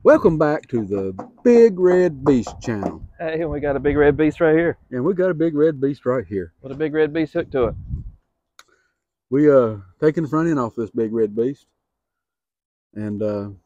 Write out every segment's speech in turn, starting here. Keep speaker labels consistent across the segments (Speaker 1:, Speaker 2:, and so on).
Speaker 1: Welcome back to the Big Red Beast channel.
Speaker 2: Hey, we got a big red beast right here.
Speaker 1: And we got a big red beast right here.
Speaker 2: With a big red beast hooked to it.
Speaker 1: We taking the front end off this big red beast. And then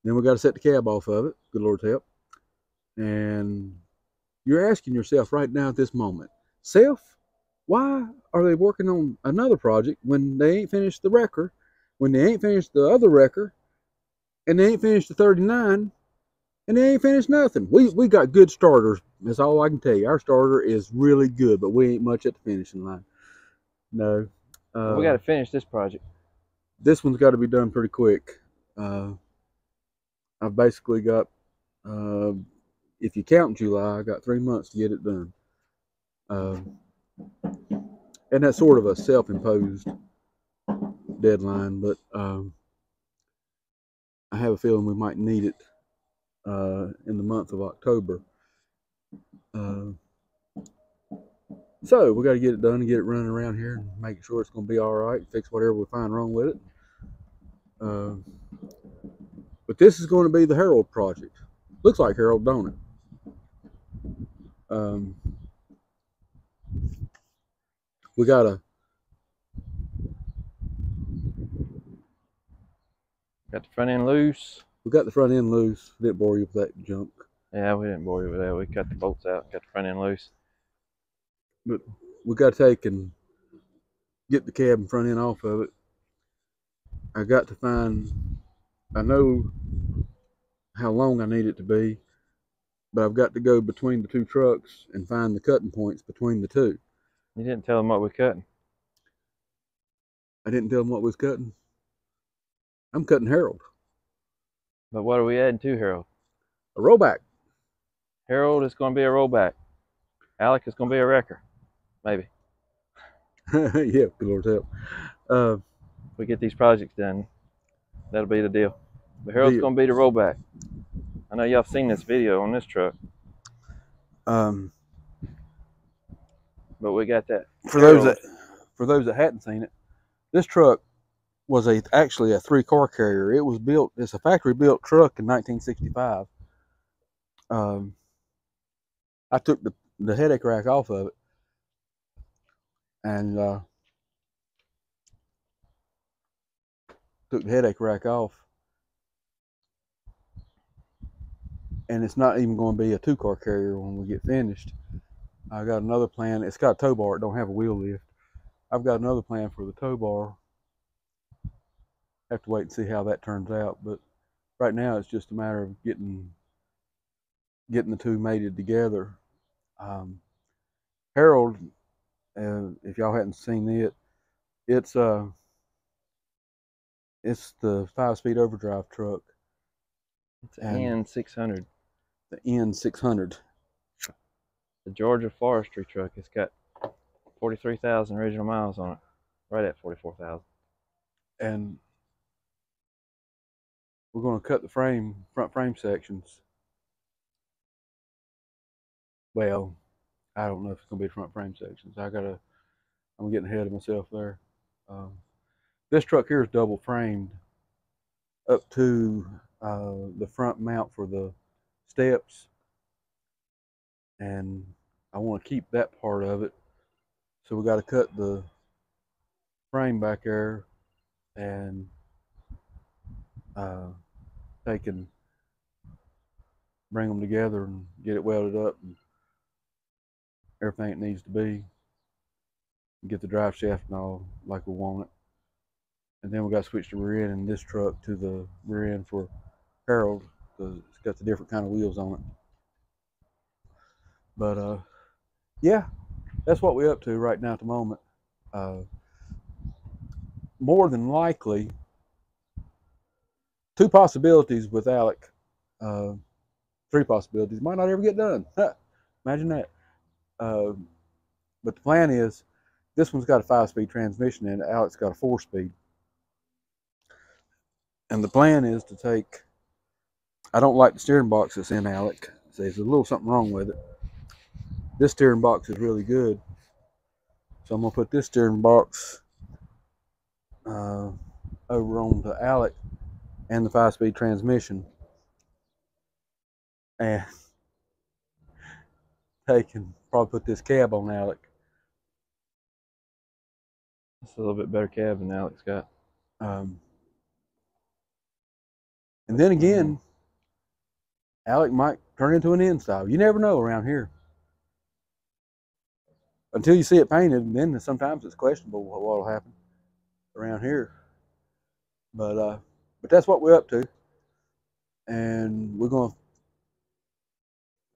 Speaker 1: we got to set the cab off of it. Good Lord's help. And you're asking yourself right now at this moment, Self, why are they working on another project when they ain't finished the wrecker, when they ain't finished the other wrecker, and they ain't finished the 39, and they ain't finished nothing? We got good starters. That's all I can tell you. Our starter is really good, but we ain't much at the finishing line. No.
Speaker 2: We got to finish this project.
Speaker 1: This one's got to be done pretty quick. I've basically got, if you count July, I got 3 months to get it done. And that's sort of a self-imposed deadline, but I have a feeling we might need it in the month of October. So we got to get it done and get it running around here and make sure it's going to be all right, fix whatever we find wrong with it. But this is going to be the Harold project. Looks like Harold, don't it? We got the
Speaker 2: front end loose.
Speaker 1: We got the front end loose. Didn't bore you with that junk.
Speaker 2: Yeah, we didn't bore you with that. We cut the bolts out, got the front end loose.
Speaker 1: But we got to take and get the cab and front end off of it. I got to find, I know how long I need it to be, but I've got to go between the two trucks and find the cutting points between the two.
Speaker 2: You didn't tell them what we're cutting.
Speaker 1: I didn't tell them what we was cutting. I'm cutting Harold.
Speaker 2: But what are we adding to Harold?
Speaker 1: A rollback.
Speaker 2: Harold is going to be a rollback. Alec is going to be a wrecker. Maybe.
Speaker 1: Yeah, good Lord's help.
Speaker 2: If we get these projects done, that'll be the deal. But Harold's going to be the rollback. I know y'all seen this video on this truck.
Speaker 1: But
Speaker 2: we got that.
Speaker 1: For those that hadn't seen it, this truck was actually a 3-car carrier. It was built. It's a factory built truck in 1965. I took the headache rack off of it, and took the headache rack off, and it's not even going to be a 2-car carrier when we get finished. I got another plan. It's got a tow bar. It don't have a wheel lift. I've got another plan for the tow bar. Have to wait and see how that turns out. But right now, it's just a matter of getting the two mated together. Harold, if y'all hadn't seen it, it's the 5-speed overdrive truck.
Speaker 2: It's an N600.
Speaker 1: The N600.
Speaker 2: The Georgia forestry truck. It's got 43,000 original miles on it. Right at 44,000.
Speaker 1: And we're going to cut the front frame sections. Well, I don't know if it's going to be front frame sections. I'm getting ahead of myself there. This truck here is double framed up to the front mount for the steps, and I want to keep that part of it. So we got to cut the frame back there and take and bring them together and get it welded up and everything it needs to be. Get the drive shaft and all like we want it. And then we got to switch the rear end in this truck to the rear end for Harold, because it's got the different kind of wheels on it. But yeah, that's what we're up to right now at the moment. More than likely, 2 possibilities with Alec. 3 possibilities. Might not ever get done. Imagine that. But the plan is, this one's got a 5-speed transmission in it. Alec's got a 4-speed. And the plan is to take, I don't like the steering box that's in Alec. So there's a little something wrong with it. This steering box is really good. So I'm going to put this steering box over on the Alec and the 5-speed transmission. and take and probably put this cab on Alec.
Speaker 2: It's a little bit better cab than Alex got.
Speaker 1: And then again, Alec might turn into an install. You never know around here. Until you see it painted, and then sometimes it's questionable what will happen around here. But that's what we're up to. And we're going to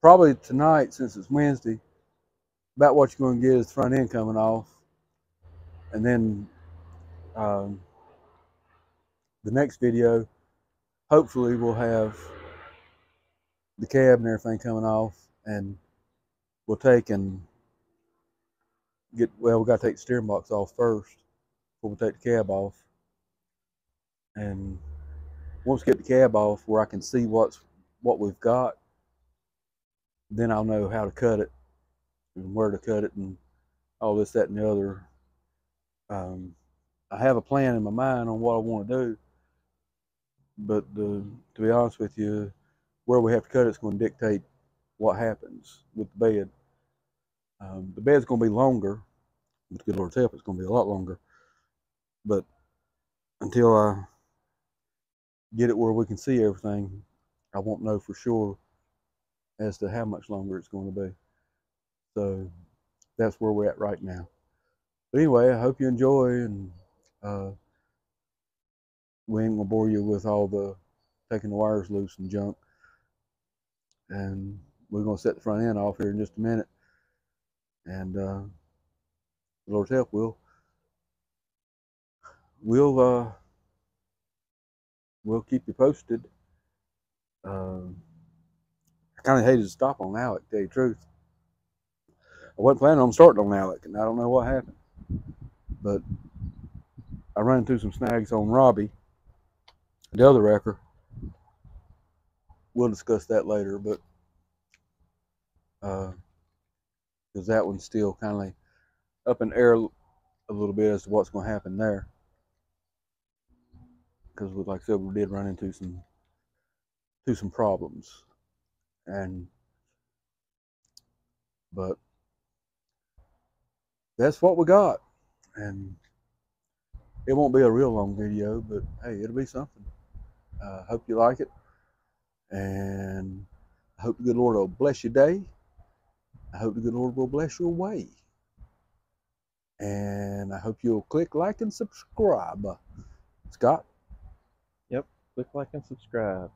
Speaker 1: probably tonight, since it's Wednesday, about what you're going to get is the front end coming off. And then the next video, hopefully we'll have the cab and everything coming off, and we'll take and get, well, we got to take the steering box off first before we take the cab off. And once we get the cab off where I can see what we've got, then I'll know how to cut it and where to cut it and all this, that, and the other. I have a plan in my mind on what I want to do, but to be honest with you, where we have to cut it's going to dictate what happens with the bed. The bed's going to be longer. With good Lord's help, it's going to be a lot longer. But until I get it where we can see everything, I won't know for sure as to how much longer it's going to be. So that's where we're at right now. But anyway, I hope you enjoy, and we ain't gonna bore you with all the taking the wires loose and junk. And we're gonna set the front end off here in just a minute. And Lord's help, we'll keep you posted. I kind of hated to stop on Alec, to tell you the truth. I wasn't planning on starting on Alec, and I don't know what happened. But I ran into some snags on Robbie, the other wrecker. We'll discuss that later, but because that one's still kind of up in the air a little bit as to what's going to happen there. Because, like I said, we did run into some problems, but that's what we got, and it won't be a real long video, but hey, it'll be something. Hope you like it, and I hope the good Lord will bless your day. I hope the good Lord will bless your way, and I hope you'll click like and subscribe. Scott?
Speaker 2: Yep, click like and subscribe.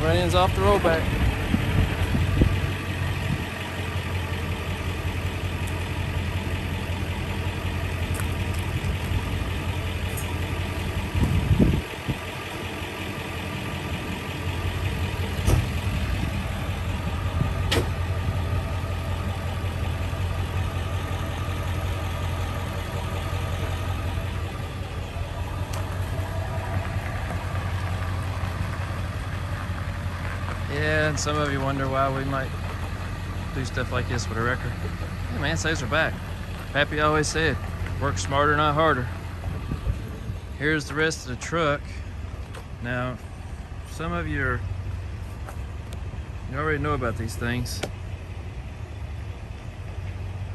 Speaker 2: Front end's off the rollback. Yeah, and some of you wonder why we might do stuff like this with a wrecker. Hey man, saves are back. Pappy always said, work smarter, not harder. Here's the rest of the truck. Now, some of you already know about these things.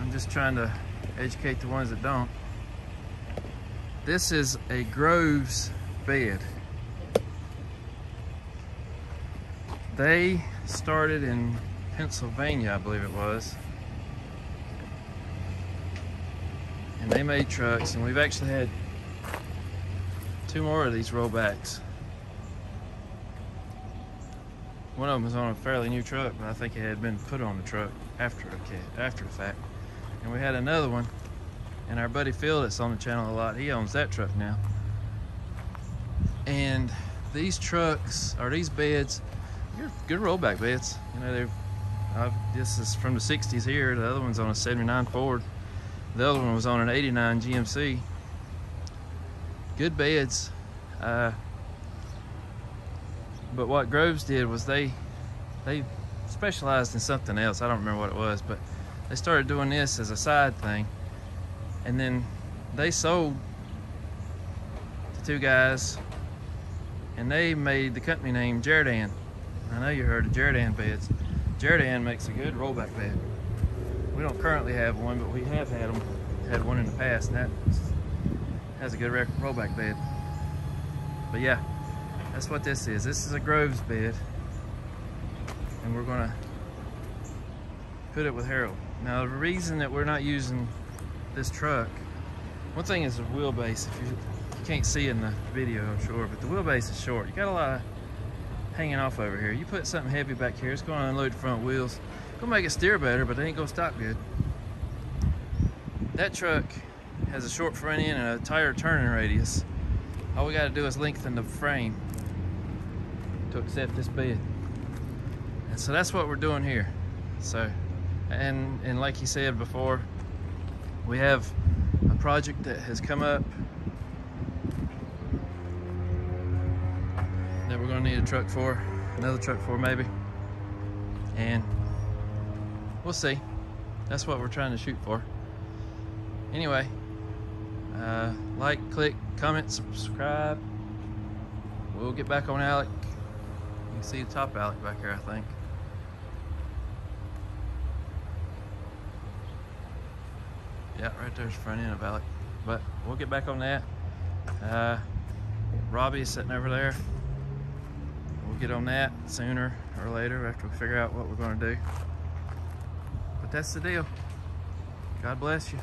Speaker 2: I'm just trying to educate the ones that don't. This is a Groves bed. They started in Pennsylvania, I believe it was. And they made trucks, and we've actually had 2 more of these rollbacks. One of them was on a fairly new truck, but I think it had been put on the truck after the fact. And we had another one, and our buddy Phil that's on the channel a lot, he owns that truck now. And these trucks, or these beds, good rollback beds. You know, this is from the 60s here. The other one's on a 79 Ford. The other one was on an 89 GMC. Good beds. But what Groves did was they specialized in something else. I don't remember what it was, but they started doing this as a side thing. And then they sold to 2 guys, and they made the company name Jerdan. I know you heard of Jerdan beds. Jerdan makes a good rollback bed. We don't currently have one, but we have had one in the past, and that has a good rollback bed. But yeah, that's what this is. This is a Groves bed, and we're gonna put it with Harold. Now, the reason that we're not using this truck, one thing is the wheelbase. If you can't see in the video, I'm sure, but the wheelbase is short. You got a lot of hanging off over here. You put something heavy back here, it's going to unload the front wheels. It's going to make it steer better, but it ain't going to stop good. That truck has a short front end and a tighter turning radius. All we got to do is lengthen the frame to accept this bed. And so that's what we're doing here. So, and like he said before, we have a project that has come up that we're gonna need a truck for, another truck for maybe, and we'll see. That's what we're trying to shoot for. Anyway, like, click, comment, subscribe. We'll get back on Alec. You can see the top Alec back here, I think. Yeah, right there's the front end of Alec. But we'll get back on that. Robbie is sitting over there. We'll get on that sooner or later after we figure out what we're going to do. But that's the deal. God bless you.